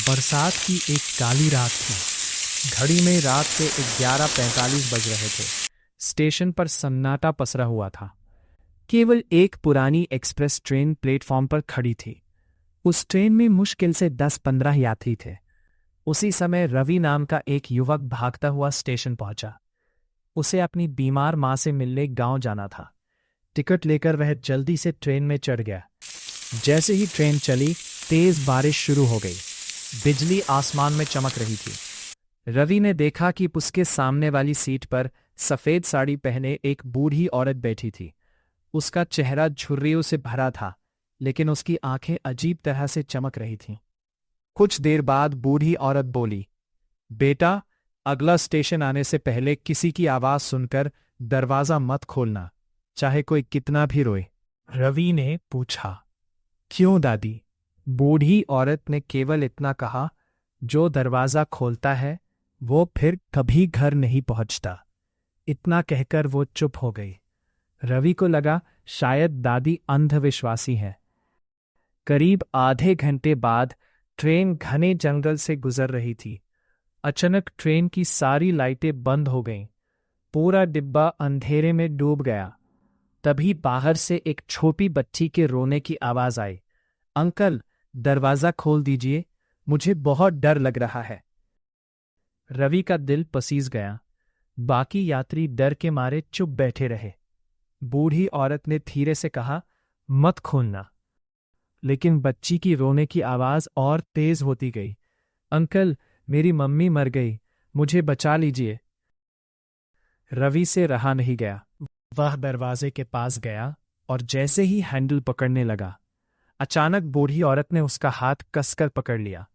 बरसात की एक काली रात थी। घड़ी में रात के 11:45 बज रहे थे। स्टेशन पर सन्नाटा पसरा हुआ था। केवल एक पुरानी एक्सप्रेस ट्रेन प्लेटफॉर्म पर खड़ी थी। उस ट्रेन में मुश्किल से 10-15 यात्री थे। उसी समय रवि नाम का एक युवक भागता हुआ स्टेशन पहुंचा। उसे अपनी बीमार मां से मिलने गांव जाना था। टिकट लेकर वह जल्दी से ट्रेन में चढ़ गया। जैसे ही ट्रेन चली, तेज बारिश शुरू हो गई। बिजली आसमान में चमक रही थी। रवि ने देखा कि उसके सामने वाली सीट पर सफेद साड़ी पहने एक बूढ़ी औरत बैठी थी। उसका चेहरा झुर्रियों से भरा था, लेकिन उसकी आंखें अजीब तरह से चमक रही थीं। कुछ देर बाद बूढ़ी औरत बोली, बेटा, अगला स्टेशन आने से पहले किसी की आवाज सुनकर दरवाजा मत खोलना, चाहे कोई कितना भी रोए। रवि ने पूछा, क्यों दादी? बूढ़ी औरत ने केवल इतना कहा, जो दरवाजा खोलता है वो फिर कभी घर नहीं पहुंचता। इतना कहकर वो चुप हो गई। रवि को लगा शायद दादी अंधविश्वासी है। करीब आधे घंटे बाद ट्रेन घने जंगल से गुजर रही थी। अचानक ट्रेन की सारी लाइटें बंद हो गईं। पूरा डिब्बा अंधेरे में डूब गया। तभी बाहर से एक छोटी बच्ची के रोने की आवाज आई, अंकल, दरवाजा खोल दीजिए, मुझे बहुत डर लग रहा है। रवि का दिल पसीज गया। बाकी यात्री डर के मारे चुप बैठे रहे। बूढ़ी औरत ने धीरे से कहा, मत खोलना। लेकिन बच्ची की रोने की आवाज और तेज होती गई। अंकल, मेरी मम्मी मर गई, मुझे बचा लीजिए। रवि से रहा नहीं गया। वह दरवाजे के पास गया और जैसे ही हैंडल पकड़ने लगा, अचानक बूढ़ी औरत ने उसका हाथ कसकर पकड़ लिया।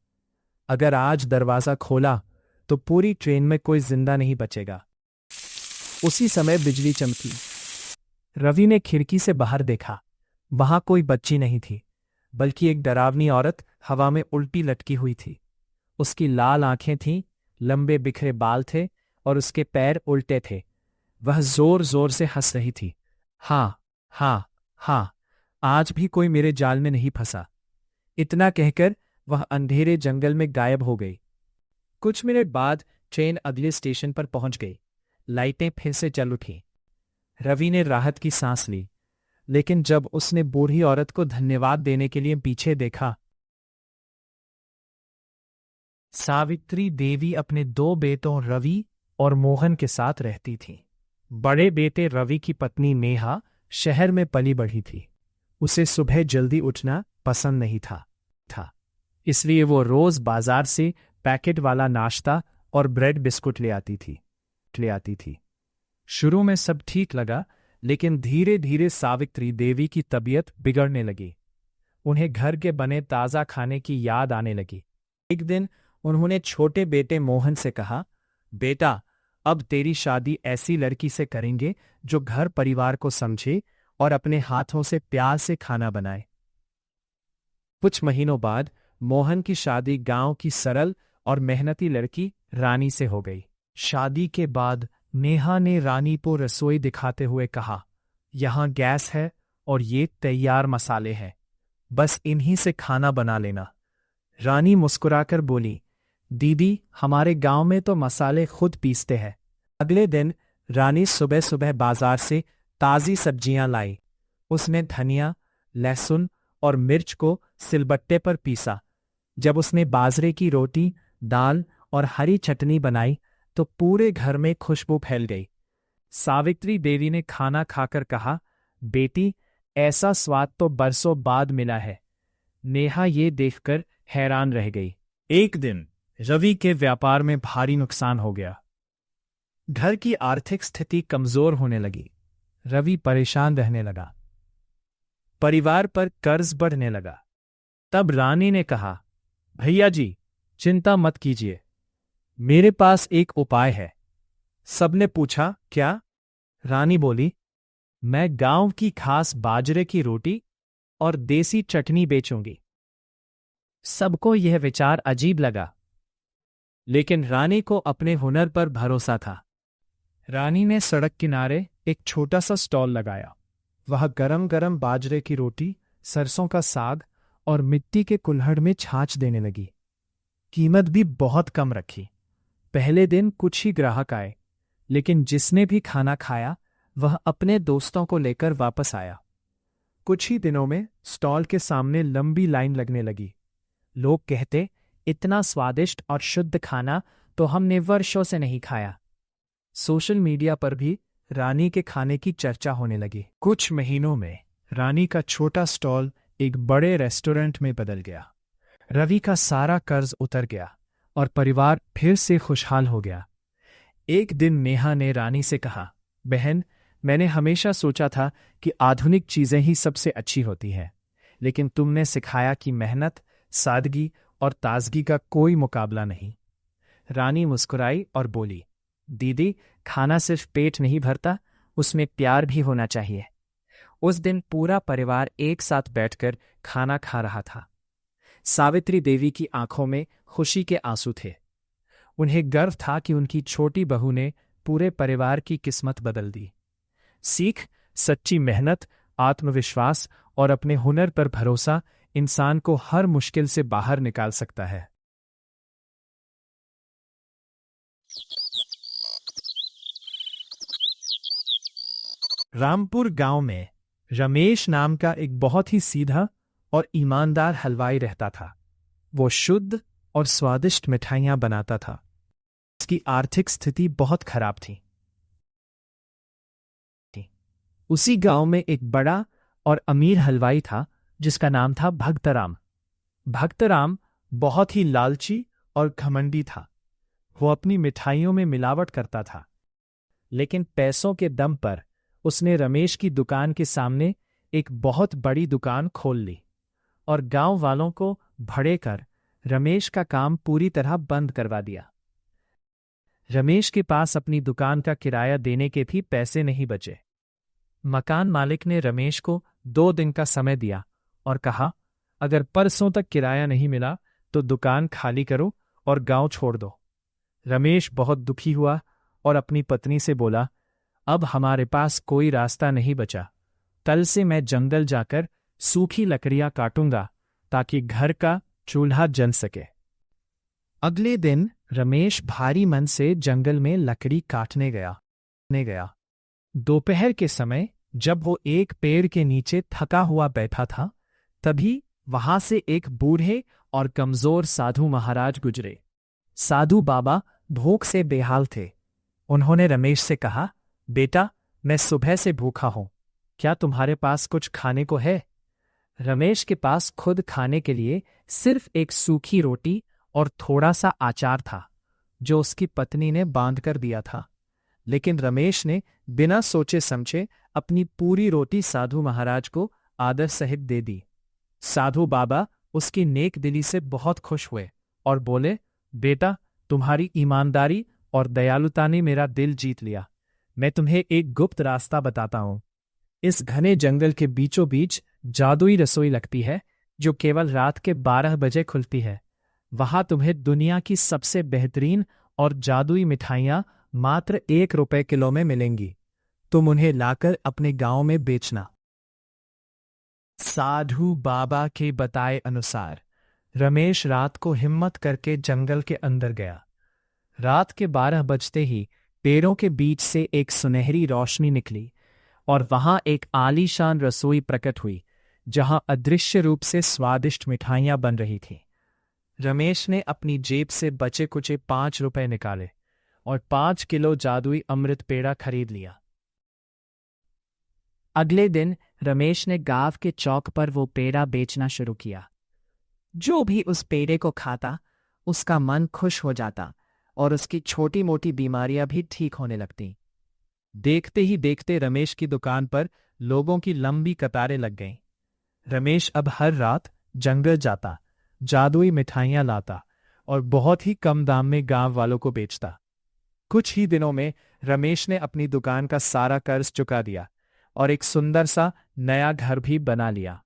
अगर आज दरवाजा खोला तो पूरी ट्रेन में कोई जिंदा नहीं बचेगा। उसी समय बिजली चमकी। रवि ने खिड़की से बाहर देखा। वहां कोई बच्ची नहीं थी, बल्कि एक डरावनी औरत हवा में उल्टी लटकी हुई थी। उसकी लाल आंखें थीं, लंबे बिखरे बाल थे और उसके पैर उल्टे थे। वह जोर जोर से हंस रही थी। हाँ, हाँ, हाँ, आज भी कोई मेरे जाल में नहीं फंसा। इतना कहकर वह अंधेरे जंगल में गायब हो गई। कुछ मिनट बाद ट्रेन अगले स्टेशन पर पहुंच गई। लाइटें फिर से जल उठी। रवि ने राहत की सांस ली, लेकिन जब उसने बूढ़ी औरत को धन्यवाद देने के लिए पीछे देखा, सावित्री देवी अपने 2 बेटों रवि और मोहन के साथ रहती थी। बड़े बेटे रवि की पत्नी नेहा शहर में पली बढ़ी थी। उसे सुबह जल्दी उठना पसंद नहीं था। इसलिए वो रोज बाजार से पैकेट वाला नाश्ता और ब्रेड बिस्कुट ले आती थी। शुरू में सब ठीक लगा, लेकिन धीरे धीरे सावित्री देवी की तबीयत बिगड़ने लगी। उन्हें घर के बने ताज़ा खाने की याद आने लगी। एक दिन उन्होंने छोटे बेटे मोहन से कहा, बेटा, अब तेरी शादी ऐसी लड़की से करेंगे जो घर परिवार को समझे और अपने हाथों से प्यार से खाना बनाए। कुछ महीनों बाद मोहन की शादी गांव की सरल और मेहनती लड़की रानी से हो गई। शादी के बाद नेहा ने रानी को रसोई दिखाते हुए कहा, यहाँ गैस है और ये तैयार मसाले हैं, बस इन्हीं से खाना बना लेना। रानी मुस्कुराकर बोली, दीदी, हमारे गांव में तो मसाले खुद पीसते हैं। अगले दिन रानी सुबह सुबह बाजार से ताज़ी सब्जियां लाई। उसने धनिया, लहसुन और मिर्च को सिलबट्टे पर पीसा। जब उसने बाजरे की रोटी, दाल और हरी चटनी बनाई तो पूरे घर में खुशबू फैल गई। सावित्री देवी ने खाना खाकर कहा, बेटी, ऐसा स्वाद तो बरसों बाद मिला है। नेहा ये देखकर हैरान रह गई। एक दिन रवि के व्यापार में भारी नुकसान हो गया। घर की आर्थिक स्थिति कमजोर होने लगी। रवि परेशान रहने लगा। परिवार पर कर्ज बढ़ने लगा। तब रानी ने कहा, भैया जी, चिंता मत कीजिए, मेरे पास एक उपाय है। सबने पूछा, क्या? रानी बोली, मैं गांव की खास बाजरे की रोटी और देसी चटनी बेचूंगी। सबको यह विचार अजीब लगा, लेकिन रानी को अपने हुनर पर भरोसा था। रानी ने सड़क किनारे एक छोटा सा स्टॉल लगाया। वह गरम गरम बाजरे की रोटी, सरसों का साग और मिट्टी के कुल्हड़ में छाछ देने लगी। कीमत भी बहुत कम रखी। पहले दिन कुछ ही ग्राहक आए, लेकिन जिसने भी खाना खाया वह अपने दोस्तों को लेकर वापस आया। कुछ ही दिनों में स्टॉल के सामने लंबी लाइन लगने लगी। लोग कहते, इतना स्वादिष्ट और शुद्ध खाना तो हमने वर्षों से नहीं खाया। सोशल मीडिया पर भी रानी के खाने की चर्चा होने लगी। कुछ महीनों में रानी का छोटा स्टॉल एक बड़े रेस्टोरेंट में बदल गया। रवि का सारा कर्ज उतर गया और परिवार फिर से खुशहाल हो गया। एक दिन नेहा ने रानी से कहा, बहन, मैंने हमेशा सोचा था कि आधुनिक चीजें ही सबसे अच्छी होती हैं, लेकिन तुमने सिखाया कि मेहनत, सादगी और ताजगी का कोई मुकाबला नहीं। रानी मुस्कुराई और बोली, दीदी, खाना सिर्फ पेट नहीं भरता, उसमें प्यार भी होना चाहिए। उस दिन पूरा परिवार एक साथ बैठकर खाना खा रहा था। सावित्री देवी की आंखों में खुशी के आंसू थे। उन्हें गर्व था कि उनकी छोटी बहू ने पूरे परिवार की किस्मत बदल दी। सीख, सच्ची मेहनत, आत्मविश्वास और अपने हुनर पर भरोसा इंसान को हर मुश्किल से बाहर निकाल सकता है। रामपुर गांव में रमेश नाम का एक बहुत ही सीधा और ईमानदार हलवाई रहता था। वो शुद्ध और स्वादिष्ट मिठाइयां बनाता था। उसकी आर्थिक स्थिति बहुत खराब थी। उसी गांव में एक बड़ा और अमीर हलवाई था जिसका नाम था भक्तराम। भक्तराम बहुत ही लालची और घमंडी था। वो अपनी मिठाइयों में मिलावट करता था, लेकिन पैसों के दम पर उसने रमेश की दुकान के सामने एक बहुत बड़ी दुकान खोल ली और गांव वालों को भड़े कर रमेश का काम पूरी तरह बंद करवा दिया। रमेश के पास अपनी दुकान का किराया देने के भी पैसे नहीं बचे। मकान मालिक ने रमेश को 2 दिन का समय दिया और कहा, अगर परसों तक किराया नहीं मिला तो दुकान खाली करो और गांव छोड़ दो। रमेश बहुत दुखी हुआ और अपनी पत्नी से बोला, अब हमारे पास कोई रास्ता नहीं बचा। कल से मैं जंगल जाकर सूखी लकड़ियां काटूंगा ताकि घर का चूल्हा जल सके। अगले दिन रमेश भारी मन से जंगल में लकड़ी काटने गया। दोपहर के समय जब वो एक पेड़ के नीचे थका हुआ बैठा था, तभी वहां से एक बूढ़े और कमजोर साधु महाराज गुजरे। साधु बाबा भूख से बेहाल थे। उन्होंने रमेश से कहा, बेटा, मैं सुबह से भूखा हूं, क्या तुम्हारे पास कुछ खाने को है? रमेश के पास खुद खाने के लिए सिर्फ एक सूखी रोटी और थोड़ा सा अचार था, जो उसकी पत्नी ने बांध कर दिया था। लेकिन रमेश ने बिना सोचे समझे अपनी पूरी रोटी साधु महाराज को आदर सहित दे दी। साधु बाबा उसकी नेक दिली से बहुत खुश हुए और बोले, बेटा, तुम्हारी ईमानदारी और दयालुता ने मेरा दिल जीत लिया। मैं तुम्हें एक गुप्त रास्ता बताता हूं। इस घने जंगल के बीचों बीच जादुई रसोई लगती है, जो केवल रात के 12 बजे खुलती है। वहां तुम्हें दुनिया की सबसे बेहतरीन और जादुई मिठाइयां मात्र 1 रुपए किलो में मिलेंगी। तुम उन्हें लाकर अपने गांव में बेचना। साधु बाबा के बताए अनुसार रमेश रात को हिम्मत करके जंगल के अंदर गया। रात के 12 बजते ही पेड़ों के बीच से एक सुनहरी रोशनी निकली और वहां एक आलीशान रसोई प्रकट हुई, जहां अदृश्य रूप से स्वादिष्ट मिठाइयां बन रही थीं। रमेश ने अपनी जेब से बचे कुचे 5 रुपए निकाले और 5 किलो जादुई अमृत पेड़ा खरीद लिया। अगले दिन रमेश ने गांव के चौक पर वो पेड़ा बेचना शुरू किया। जो भी उस पेड़े को खाता, उसका मन खुश हो जाता और उसकी छोटी मोटी बीमारियां भी ठीक होने लगती। देखते ही देखते रमेश की दुकान पर लोगों की लंबी कतारें लग गईं। रमेश अब हर रात जंगल जाता, जादुई मिठाइयां लाता और बहुत ही कम दाम में गांव वालों को बेचता। कुछ ही दिनों में रमेश ने अपनी दुकान का सारा कर्ज चुका दिया और एक सुंदर सा नया घर भी बना लिया।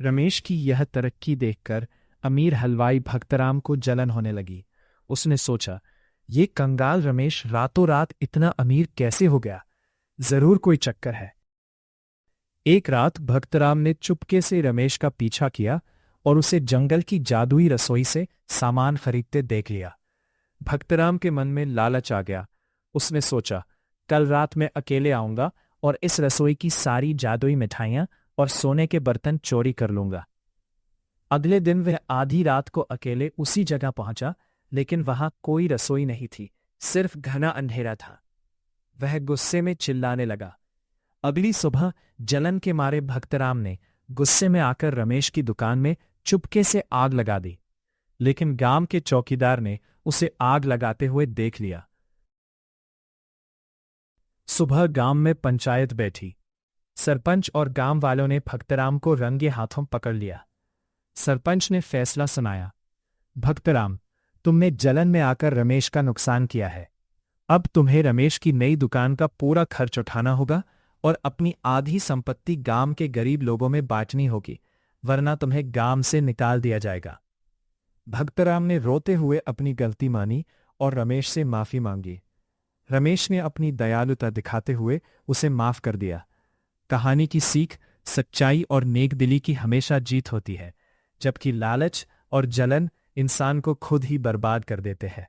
रमेश की यह तरक्की देखकर अमीर हलवाई भक्तराम को जलन होने लगी। उसने सोचा, ये कंगाल रमेश रातों रात इतना अमीर कैसे हो गया? जरूर कोई चक्कर है। एक रात भक्तराम ने चुपके से रमेश का पीछा किया और उसे जंगल की जादुई रसोई से सामान खरीदते देख लिया। भक्तराम के मन में लालच आ गया। उसने सोचा, कल रात मैं अकेले आऊंगा और इस रसोई की सारी जादुई मिठाइयां और सोने के बर्तन चोरी कर लूंगा। अगले दिन वह आधी रात को अकेले उसी जगह पहुंचा, लेकिन वहां कोई रसोई नहीं थी, सिर्फ घना अंधेरा था। वह गुस्से में चिल्लाने लगा। अगली सुबह जलन के मारे भक्तराम ने गुस्से में आकर रमेश की दुकान में चुपके से आग लगा दी, लेकिन गांव के चौकीदार ने उसे आग लगाते हुए देख लिया। सुबह गांव में पंचायत बैठी। सरपंच और गांव वालों ने भक्तराम को रंगे हाथों पकड़ लिया। सरपंच ने फैसला सुनाया, भक्तराम, तुमने जलन में आकर रमेश का नुकसान किया है। अब तुम्हें रमेश की नई दुकान का पूरा खर्च उठाना होगा और अपनी आधी संपत्ति गांव के गरीब लोगों में बांटनी होगी, वरना तुम्हें गांव से निकाल दिया जाएगा। भक्तराम ने रोते हुए अपनी गलती मानी और रमेश से माफी मांगी। रमेश ने अपनी दयालुता दिखाते हुए उसे माफ कर दिया। कहानी की सीख, सच्चाई और नेकदिली की हमेशा जीत होती है, जबकि लालच और जलन इंसान को खुद ही बर्बाद कर देते हैं।